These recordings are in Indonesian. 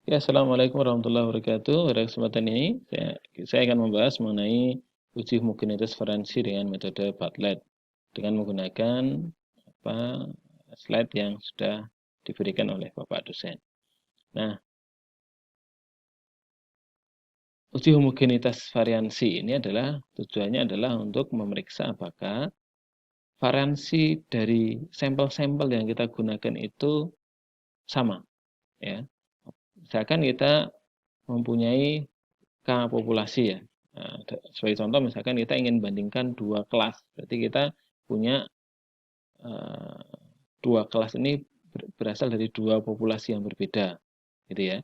Ya, Assalamualaikum warahmatullahi wabarakatuh. Pada kesempatan ini, saya akan membahas mengenai uji homogenitas variansi dengan metode Bartlett dengan menggunakan apa, slide yang sudah diberikan oleh Bapak dosen. Nah, uji homogenitas variansi ini tujuannya adalah untuk memeriksa apakah variansi dari sampel-sampel yang kita gunakan itu sama, ya. Misalkan kita mempunyai K populasi ya. Nah, sebagai contoh misalkan kita ingin bandingkan dua kelas, berarti kita punya dua kelas ini berasal dari dua populasi yang berbeda, gitu ya.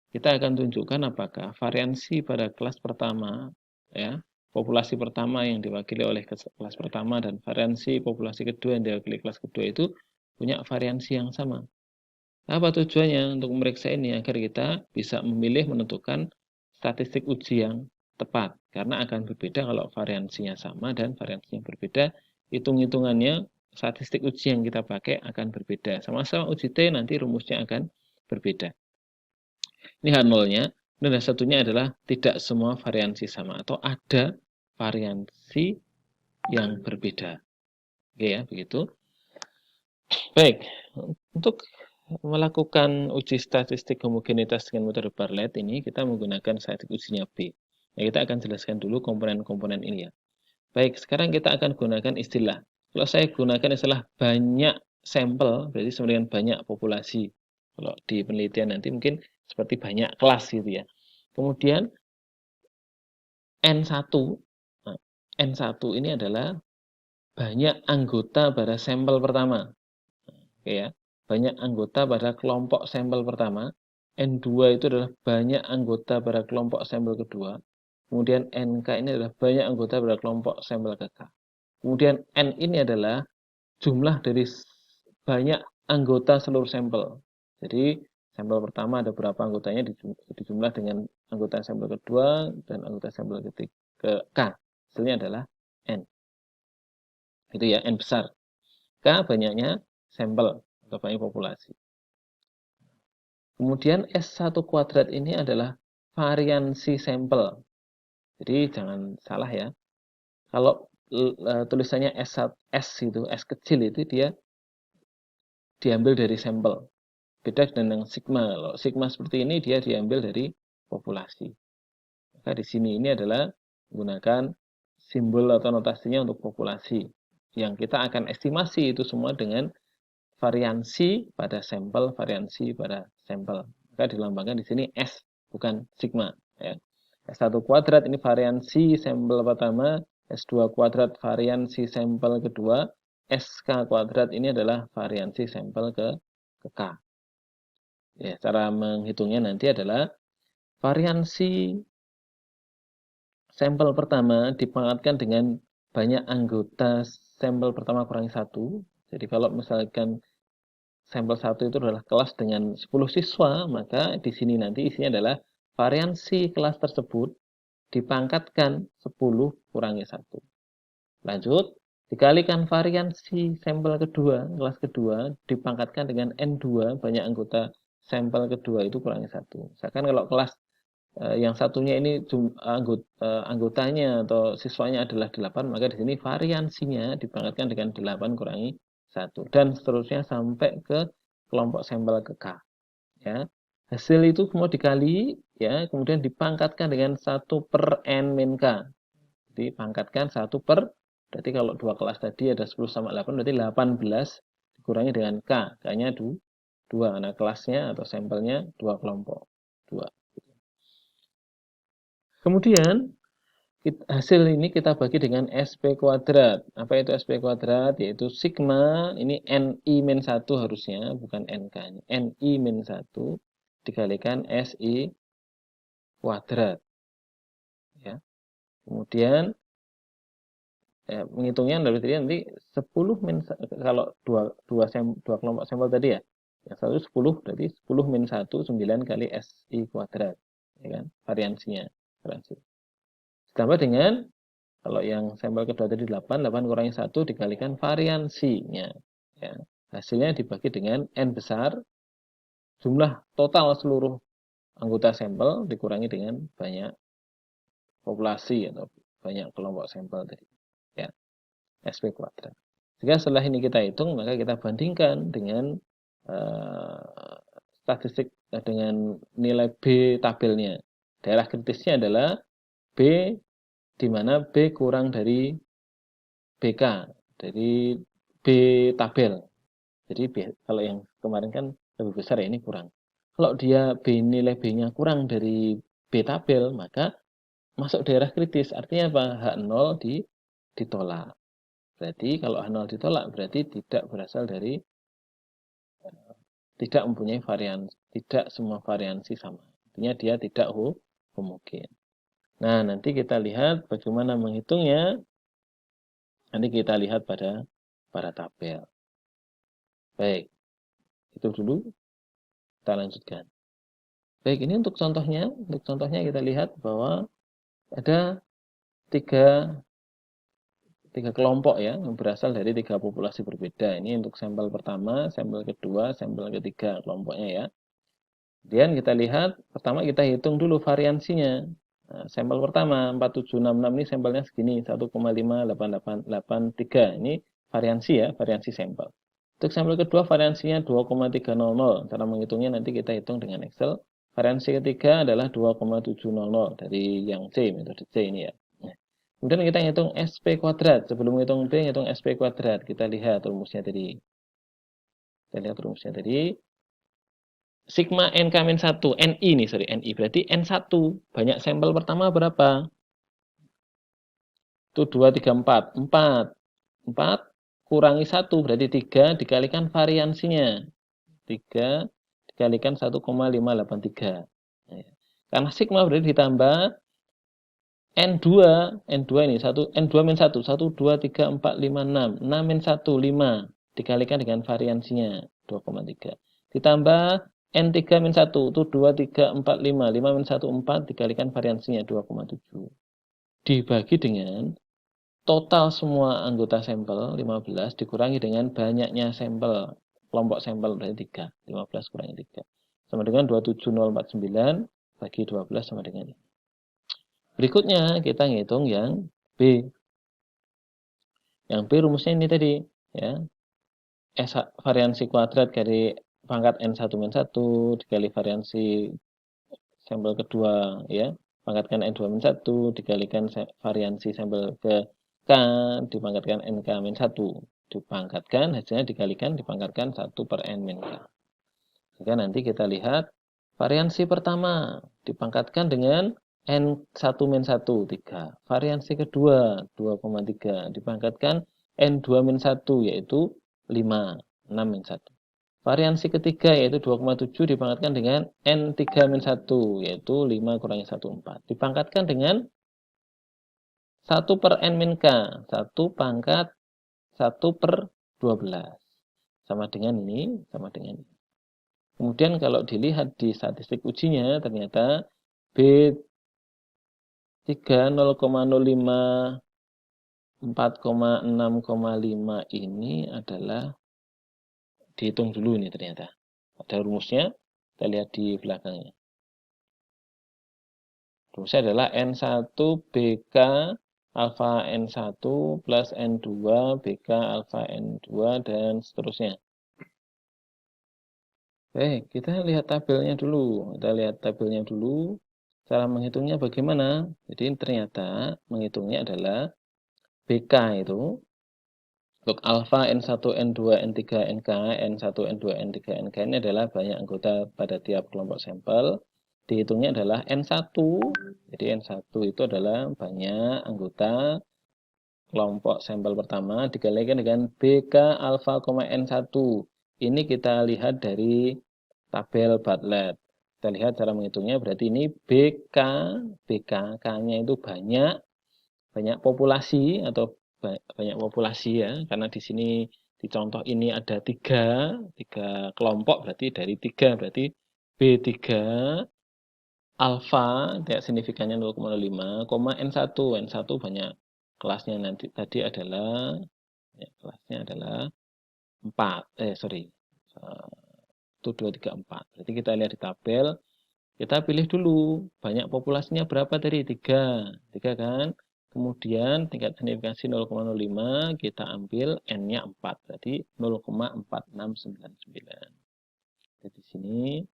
Kita akan tunjukkan apakah variansi pada kelas pertama, ya, populasi pertama yang diwakili oleh kelas pertama dan variansi populasi kedua yang diwakili kelas kedua itu punya variansi yang sama. Apa tujuannya untuk memeriksa ini? Agar kita bisa memilih menentukan statistik uji yang tepat. Karena akan berbeda kalau variansinya sama dan variansinya berbeda. Hitung-hitungannya statistik uji yang kita pakai akan berbeda. Sama-sama uji T nanti rumusnya akan berbeda. Ini H0-nya. Dan satunya adalah tidak semua variansi sama. Atau ada variansi yang berbeda. Oke ya, begitu. Baik, untuk melakukan uji statistik homogenitas dengan metode Bartlett ini kita menggunakan statistik ujinya B. Nah, kita akan jelaskan dulu komponen-komponen ini ya. Baik, sekarang kita akan gunakan istilah. Kalau saya gunakan istilah banyak sampel, berarti sama dengan banyak populasi. Kalau di penelitian nanti mungkin seperti banyak kelas gitu ya. Kemudian N1, nah, N1 ini adalah banyak anggota pada sampel pertama. Oke ya, banyak anggota pada kelompok sampel pertama. N2 itu adalah banyak anggota pada kelompok sampel kedua. Kemudian NK ini adalah banyak anggota pada kelompok sampel ke-K. Kemudian N ini adalah jumlah dari banyak anggota seluruh sampel. Jadi sampel pertama ada berapa anggotanya dijumlah dengan anggota sampel kedua dan anggota sampel ketiga ke K. Hasilnya adalah N. Itu ya, N besar. K banyaknya sampel atau banyak populasi. Kemudian S1 kuadrat ini adalah variansi sampel. Jadi jangan salah ya. Kalau tulisannya S itu, S kecil itu dia diambil dari sampel. Beda dengan sigma. Kalau sigma seperti ini dia diambil dari populasi. Maka di sini ini adalah menggunakan simbol atau notasinya untuk populasi. Yang kita akan estimasi itu semua dengan variansi pada sampel, variansi pada sampel. Maka dilambangkan di sini S, bukan sigma. Ya. S1 kuadrat ini variansi sampel pertama, S2 kuadrat variansi sampel kedua, SK kuadrat ini adalah variansi sampel ke K. Ya, cara menghitungnya nanti adalah variansi sampel pertama dipangkatkan dengan banyak anggota sampel pertama kurangi 1. Jadi kalau misalkan sampel 1 itu adalah kelas dengan 10 siswa, maka di sini nanti isinya adalah variansi kelas tersebut dipangkatkan 10 kurangi 1. Lanjut, dikalikan variansi sampel kedua, kelas kedua, dipangkatkan dengan N2, banyak anggota sampel kedua itu kurangi 1. Misalkan kalau kelas yang satunya ini anggotanya atau siswanya adalah 8, maka di sini variansinya dipangkatkan dengan 8 kurangi 1. Dan seterusnya sampai ke kelompok sampel ke K. Ya. Hasil itu semua dikali, ya, kemudian dipangkatkan dengan 1 per N min K. Jadi pangkatkan 1 per, berarti kalau dua kelas tadi ada 10 sama 8, berarti 18 dikurangi dengan K. K-nya 2, nah kelasnya atau sampelnya 2 kelompok. 2. Kemudian hasil ini kita bagi dengan SP kuadrat. Apa itu SP kuadrat? Yaitu sigma, ini NI-1 harusnya, bukan NK. NI-1 dikalikan SI kuadrat. Ya. Kemudian menghitungnya berarti nanti 10 min, kalau dua kelompok sampel tadi ya. Yang satu 10 berarti 10 min 1 9 kali SI kuadrat. Ya kan? Variansinya. Ditambah dengan kalau yang sampel kedua tadi 8 kurangi 1 dikalikan variansinya. Ya. Hasilnya dibagi dengan N besar, jumlah total seluruh anggota sampel dikurangi dengan banyak populasi atau banyak kelompok sampel tadi. Ya, SP kuadrat. Jika setelah ini kita hitung, maka kita bandingkan dengan statistik dengan nilai B tabelnya. Daerah kritisnya adalah B, di mana B kurang dari BK, dari B tabel. Jadi kalau yang kemarin kan lebih besar ya, ini kurang. Kalau dia nilai B-nya kurang dari B tabel, maka masuk daerah kritis. Artinya apa? H0 ditolak. Berarti kalau H0 ditolak, berarti tidak berasal dari, tidak mempunyai varian, tidak semua variansi sama. Artinya dia tidak homogen. Nah, nanti kita lihat bagaimana menghitungnya. Nanti kita lihat pada tabel. Baik, itu dulu. Kita lanjutkan. Baik, ini untuk contohnya. Untuk contohnya kita lihat bahwa ada tiga kelompok ya, yang berasal dari 3 populasi berbeda. Ini untuk sampel pertama, sampel kedua, sampel ketiga kelompoknya ya. Kemudian kita lihat, pertama kita hitung dulu variansinya. Nah, sampel pertama 4766 ini sampelnya segini, 1,58883. Ini variansi ya, variansi sampel. Untuk sampel kedua variansinya 2,300. Cara menghitungnya nanti kita hitung dengan Excel. Variansi ketiga adalah 2,700 dari yang C, metode C ini ya. Nah, kemudian kita hitung SP kuadrat. Sebelum hitung B, hitung SP kuadrat. Kita lihat rumusnya tadi. Sigma NK-1, NI nih, sorry, NI. Berarti N1. Banyak sampel pertama berapa? Itu 2, 3, 4. 4 kurangi 1 berarti 3 dikalikan variansinya. 3 dikalikan 1,583. Karena sigma berarti ditambah N2 ini 1, N2 min 1, 1, 2, 3, 4, 5, 6. 6 min 1, 5 dikalikan dengan variansinya 2,3. Ditambah N3 min 1 itu 2, 3, 4, 5. 5 min 1, 4 dikalikan variansinya 2,7. Dibagi dengan total semua anggota sampel 15 dikurangi dengan banyaknya sampel, kelompok sampel berarti 3. 15 kurangi 3. Sama dengan 27049 bagi 12 sama dengan ini. Berikutnya kita ngitung yang B. Yang B rumusnya ini tadi ya. Variansi kuadrat dari pangkat N1 min 1 dikali variansi sampel kedua ya. Pangkatkan N2 min 1 dikalikan variansi sampel ke K dipangkatkan NK min 1 dipangkatkan, hasilnya dikalikan dipangkatkan 1 per N min K. Jika nanti kita lihat variansi pertama dipangkatkan dengan N1 min 1, 3. Variansi kedua 2,3 dipangkatkan N2 min 1 yaitu 5, 6 min 1. Variansi ketiga yaitu 2,7 dipangkatkan dengan N3 min 1 yaitu 5 kurangi 1, 4. Dipangkatkan dengan 1 per N min K, 1 pangkat 1 per 12. Sama dengan ini, sama dengan ini. Kemudian kalau dilihat di statistik ujinya, ternyata B3 0,05 4,6,5 ini adalah dihitung dulu ini ternyata. Ada rumusnya, kita lihat di belakangnya. Rumusnya adalah N1 BK alfa N1 plus N2 BK alfa N2 dan seterusnya. Baik, kita lihat tabelnya dulu. Cara menghitungnya bagaimana? Jadi ternyata menghitungnya adalah BK itu untuk alfa N1, N2, N3, NK, N1, N2, N3, NK ini adalah banyak anggota pada tiap kelompok sampel. Dihitungnya adalah N1. Jadi N1 itu adalah banyak anggota kelompok sampel pertama dikalikan dengan BK alfa, N1. Ini kita lihat dari tabel Bartlett. Kita lihat cara menghitungnya berarti ini BK, K-nya itu banyak populasi atau banyak populasi ya, karena di sini di contoh ini ada tiga kelompok, berarti dari 3 berarti B3 alfa tidak signifikannya 0,05, N1 banyak kelasnya nanti tadi adalah ya, kelasnya adalah 4 itu 2, 3, 4. Berarti kita lihat di tabel Kita pilih dulu, banyak populasinya berapa tadi? 3. 3 kan? Kemudian tingkat signifikansi 0,05, kita ambil N-nya 4. Berarti 0,4699. Jadi di sini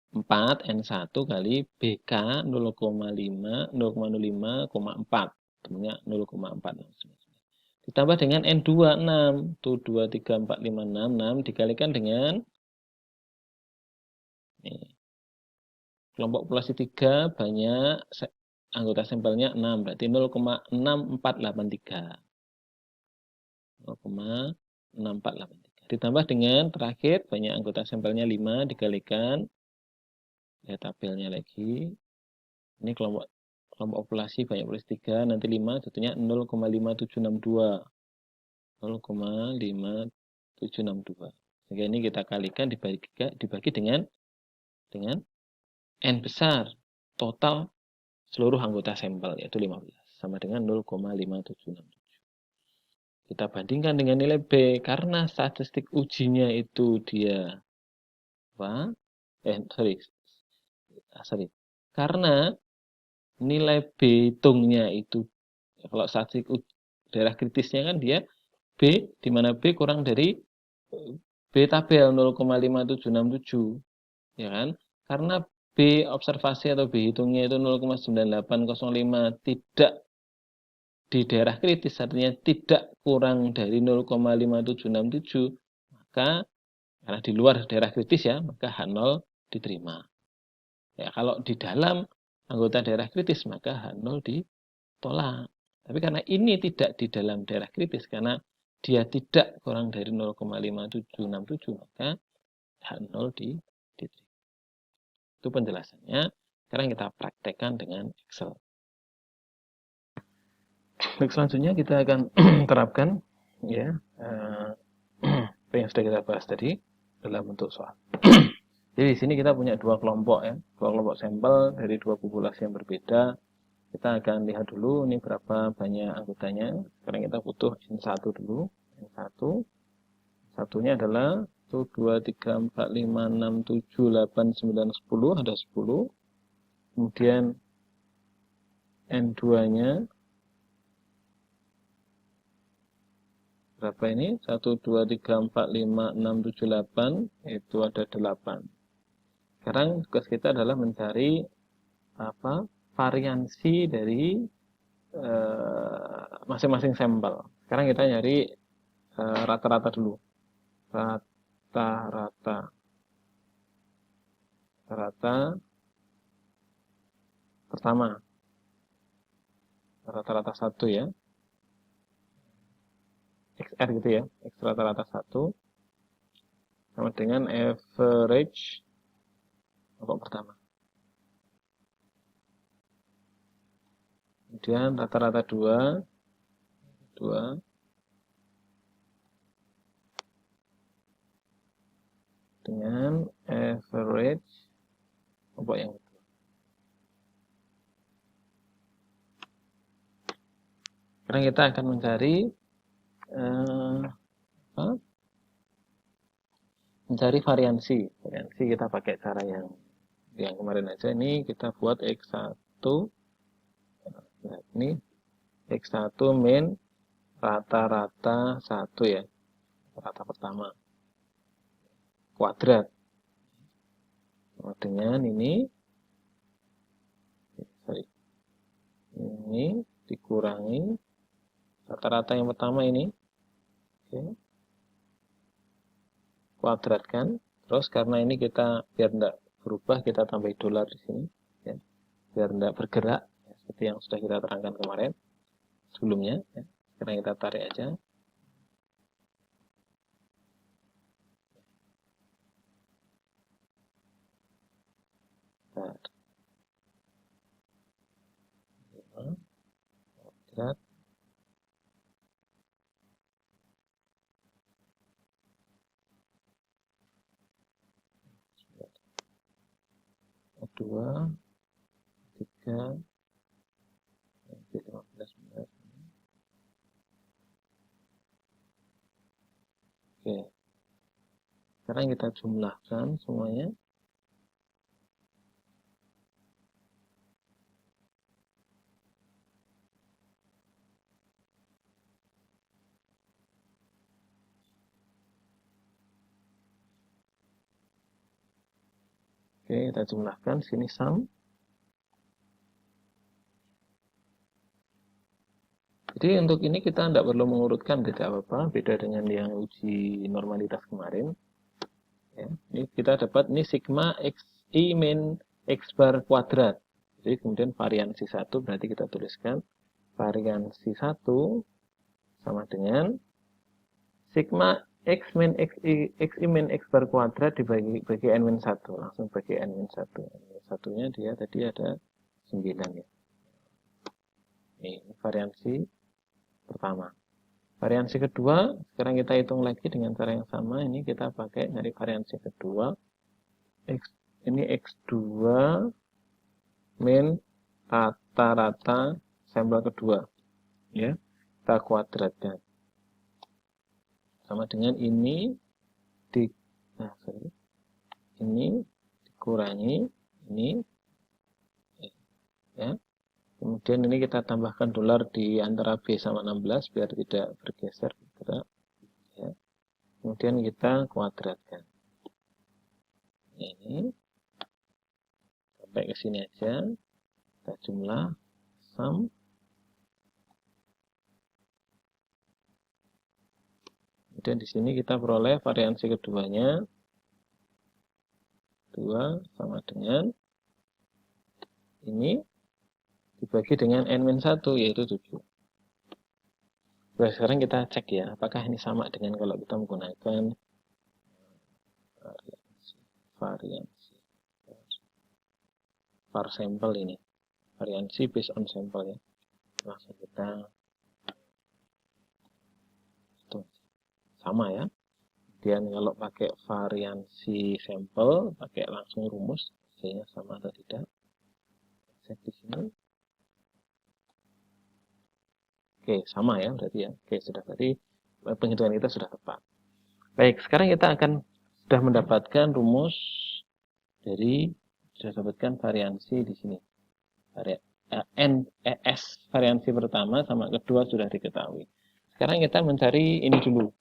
4 N1 kali BK 0,5, 0,05,4. Temunya 0,4699. Ditambah dengan N2 6. Tuh 2, 3, 4, 5, 6. 6 dikalikan dengan nih, kelompok populasi 3 banyak anggota sampelnya 6, berarti 0,6483. 0,6483. Ditambah dengan terakhir banyak anggota sampelnya 5 dikalikan, lihat tabelnya lagi. Ini kelompok populasi banyak populasi 3, nanti 5 jatuhnya 0,5762. 0,5762. Sehingga ini kita kalikan dibagi dengan N besar. Total seluruh anggota sampel yaitu 15 sama dengan 0,5767. Kita bandingkan dengan nilai B karena statistik ujinya itu dia apa? Karena nilai B hitungnya itu kalau statistik daerah kritisnya kan dia B di mana B kurang dari B tabel 0,5767 ya kan? Karena B observasi atau B hitungnya itu 0,9805 tidak di daerah kritis, artinya tidak kurang dari 0,5767, maka karena di luar daerah kritis ya, maka H0 diterima. Ya, kalau di dalam anggota daerah kritis, maka H0 ditolak. Tapi karena ini tidak di dalam daerah kritis, karena dia tidak kurang dari 0,5767, maka H0 diterima. Itu penjelasannya. Sekarang kita praktekkan dengan Excel. Baik, selanjutnya kita akan terapkan ya apa yang sudah kita bahas tadi dalam bentuk soal. Jadi di sini kita punya dua kelompok ya, dua kelompok sampel dari dua populasi yang berbeda. Kita akan lihat dulu ini berapa banyak anggotanya. Sekarang kita butuh N1 dulu. N1 satunya adalah 1, 2, 3, 4, 5, 6, 7, 8, 9, 10, ada 10. Kemudian N2-nya berapa ini? 1, 2, 3, 4, 5, 6, 7, 8. Itu ada 8. Sekarang tugas kita adalah mencari variansi dari masing-masing sampel. Sekarang kita nyari rata-rata dulu. Rata pertama. Rata-rata 1 ya. XR gitu ya. X rata-rata 1 sama dengan average kelompok pertama. Kemudian rata-rata 2 dengan average kelompok yang kedua. Sekarang kita akan mencari variansi. Variansi kita pakai cara yang kemarin aja. Ini kita buat X1. Nah, ini X1 min rata-rata 1 ya. Rata pertama. Kuadrat. Dengan ini dikurangi rata-rata yang pertama ini. Oke. Kuadratkan. Terus karena ini kita biar tidak berubah, kita tambah dolar di sini. Ya. Biar tidak bergerak. Ya, seperti yang sudah kita terangkan kemarin. Sebelumnya. Ya. Sekarang kita tarik aja. Kuadrat. Dua, 3, 15 benar. Oke. Sekarang kita jumlahkan semuanya. Oke, kita jumlahkan sini sum. Jadi untuk ini kita tidak perlu mengurutkan, tidak apa-apa, beda dengan yang uji normalitas kemarin. Ya, ini kita dapat ini sigma xi min x bar kuadrat. Jadi kemudian variansi 1 berarti kita tuliskan variansi 1 sama dengan sigma x min xi min x bar kuadrat bagi n min 1. Langsung bagi n min 1. N min 1-nya dia tadi ada 9 ya. Ini variansi pertama. Variansi kedua, sekarang kita hitung lagi dengan cara yang sama. Ini kita pakai dari variansi kedua. Ini X2 min rata-rata sampel kedua. Ya, kita kuadratkan. Sama dengan ini ini dikurangi ini ya. Kemudian ini kita tambahkan dolar di antara B sama 16 biar tidak bergeser bergerak. Ya. Kemudian kita kuadratkan. Ini sampai ke sini aja. Kita jumlah sum. Kemudian di sini kita peroleh variansi keduanya 2 sama dengan ini dibagi dengan n-1 yaitu 7. Nah, sekarang kita cek ya, apakah ini sama dengan kalau kita menggunakan variansi var sampel ini. Variansi based on sampel ya. Langsung kita hitung. Sama ya. Kemudian kalau pakai variansi sampel, pakai langsung rumus, hasilnya sama atau tidak. Cek di sini. Oke, sama ya berarti ya. Oke, sudah berarti penghitungan kita sudah tepat. Baik, sekarang kita akan sudah mendapatkan rumus dari sudah dapatkan variansi di sini. S variansi pertama sama kedua sudah diketahui. Sekarang kita mencari ini dulu.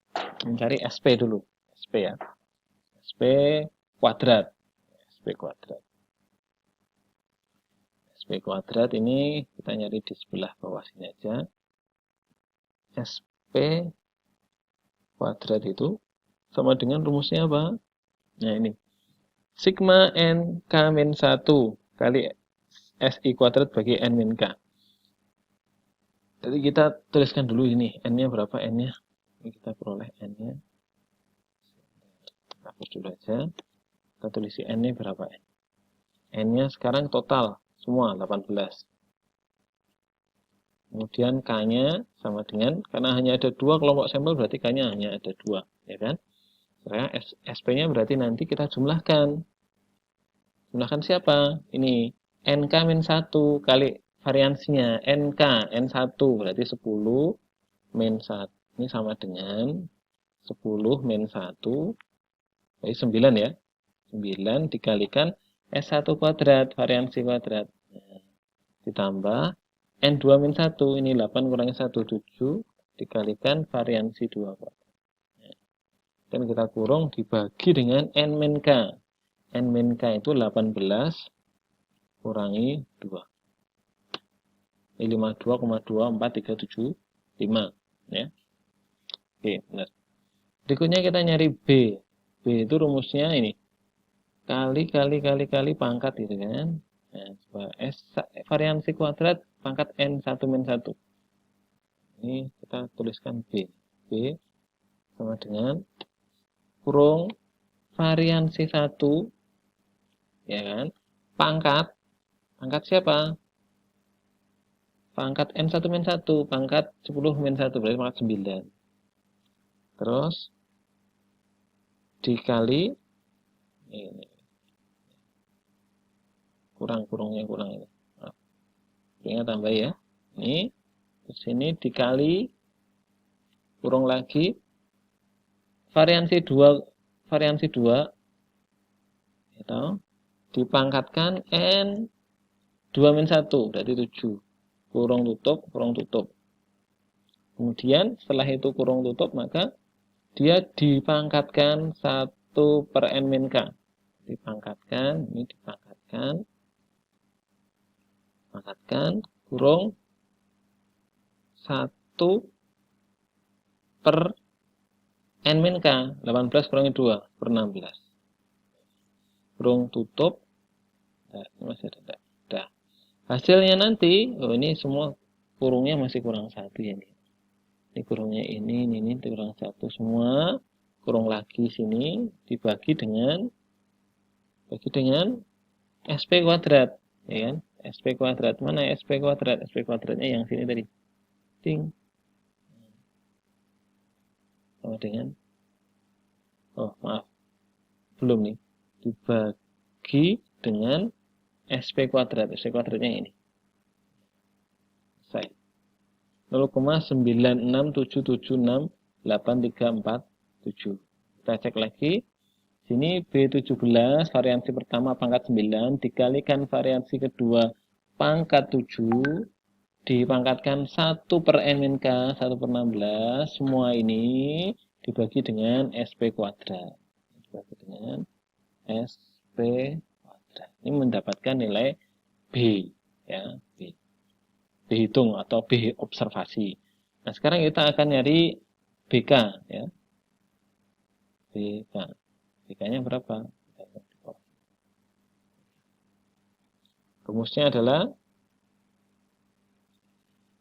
Mencari SP dulu. SP ya. SP kuadrat. SP kuadrat. SP kuadrat ini kita nyari di sebelah bawah sini aja. SP kuadrat itu sama dengan rumusnya apa? Nah ini. Sigma n k min 1 kali SI kuadrat bagi n min k. Jadi kita tuliskan dulu ini. N-nya berapa N-nya? Ini kita peroleh N-nya. Hapus dulu aja. Kita tulis N-nya berapa N. N-nya sekarang total semua 18. Kemudian K-nya sama dengan, karena hanya ada 2 kelompok sampel, berarti K-nya hanya ada 2. Ya kan? Sekarang SP-nya berarti nanti kita jumlahkan. Jumlahkan siapa? Ini NK-1 kali variansinya. NK, N1 berarti 10 min 1. Ini sama dengan 10 min 1. Berarti 9 ya. 9 dikalikan S1 kuadrat, variansi kuadrat. Nah, ditambah N2 min 1, ini 8 kurangi 1, 7, dikalikan variansi 2 kuadrat. Dan kita kurung dibagi dengan N min K. N min K itu 18 kurangi 2. Ini 52,24375. Ya. Oke, benar. Berikutnya kita nyari B. B itu rumusnya ini. Kali pangkat gitu kan. Nah, S variansi kuadrat pangkat N1 min 1. Ini kita tuliskan B. B sama dengan kurung variansi 1 ya kan. Pangkat siapa? Pangkat N1 min 1, pangkat 10 min 1 berarti pangkat 9. Terus dikali ini. Kurangnya kurang ini. Kurangnya tambah ya. Ini di sini dikali kurang lagi variansi 2 itu dipangkatkan N 2 min 1 berarti 7. Kurung tutup. Kemudian setelah itu kurung tutup maka dia dipangkatkan 1 per N min K. dipangkatkan, ini dipangkatkan, kurung 1 per N min K, 18 kurangi 2 per 16. Kurung tutup, nah, ini masih ada. Nah, hasilnya nanti, ini semua kurungnya masih kurang 1 ya. Ini kurungnya ini kurang 1 semua. Kurung lagi sini, dibagi dengan SP kuadrat. Ya kan? SP kuadrat, mana SP kuadrat? SP kuadratnya yang sini tadi. Ting. Sama dengan, oh maaf, belum nih, dibagi dengan SP kuadrat, SP kuadratnya ini selesai, 0,967768347. Kita cek lagi, sini B17 variansi pertama pangkat 9 dikalikan variansi kedua pangkat 7 dipangkatkan 1 per N min K 1 per 16, semua ini dibagi dengan SP kuadrat. Dibagi dengan SP kuadrat. Ini mendapatkan nilai B, ya, B. B hitung atau B observasi. Nah, sekarang kita akan nyari BK, ya. BK. BK-nya berapa? Rumusnya adalah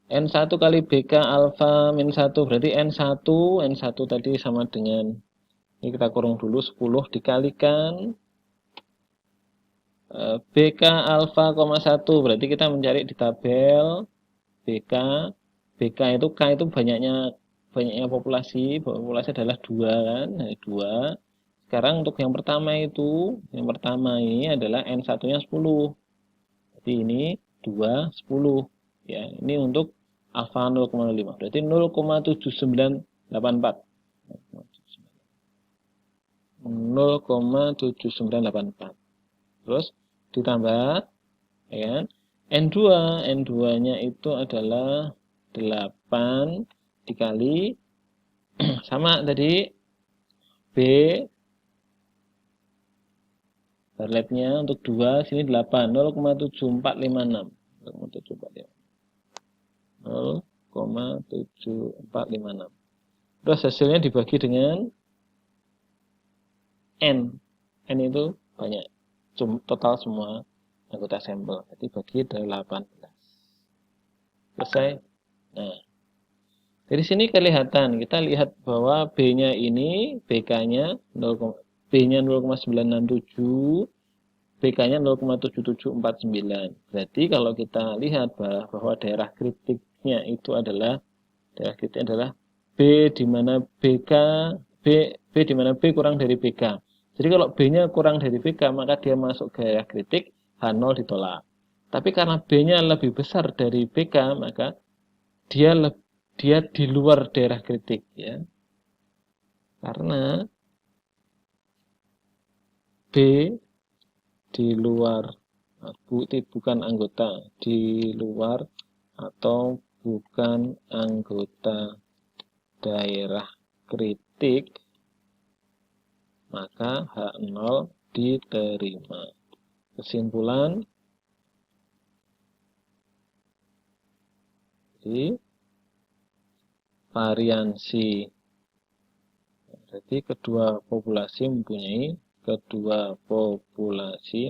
N1 kali BK alfa min 1, berarti N1 tadi sama dengan, ini kita kurung dulu, 10 dikalikan BK alfa, 1, berarti kita mencari di tabel BK. BK itu K itu banyaknya populasi adalah 2 kan, nah, 2. Sekarang untuk yang pertama ini adalah N1-nya 10. Jadi ini 2, 10. Ya, ini untuk alfa 0,05. Berarti 0,7984. 0,7984. Terus ditambah, ya kan? N2-nya itu adalah 8 dikali sama tadi B barlabnya untuk 2, sini 8, 0,7456. 0,7456. Terus hasilnya dibagi dengan N. N itu banyak, total semua anggota sampel. Jadi bagi 18. Selesai. Nah, dari sini kelihatan, kita lihat bahwa B-nya ini, BK-nya B-nya 0,967, BK-nya 0,7749. Berarti kalau kita lihat bahwa daerah kritiknya itu adalah B di mana BK B di mana B kurang dari BK. Jadi kalau B-nya kurang dari BK, maka dia masuk ke daerah kritik, H0 ditolak. Tapi karena B-nya lebih besar dari BK, maka dia di luar daerah kritik, ya. Karena B di luar, bukan anggota, di luar atau bukan anggota daerah kritik, maka H0 diterima. Kesimpulan, jadi variansi, jadi kedua populasi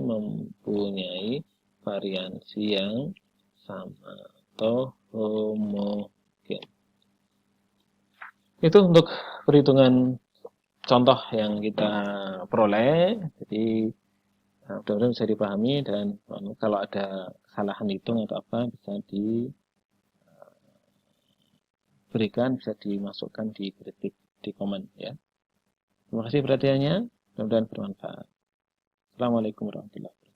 mempunyai variansi yang sama atau homogen. Itu untuk perhitungan contoh yang kita peroleh. Jadi mudah-mudahan bisa dipahami, dan kalau ada kesalahan hitung atau apa bisa diberikan, bisa dimasukkan di kritik, di komen, ya. Terima kasih perhatiannya, mudah-mudahan bermanfaat. Assalamualaikum warahmatullahi wabarakatuh.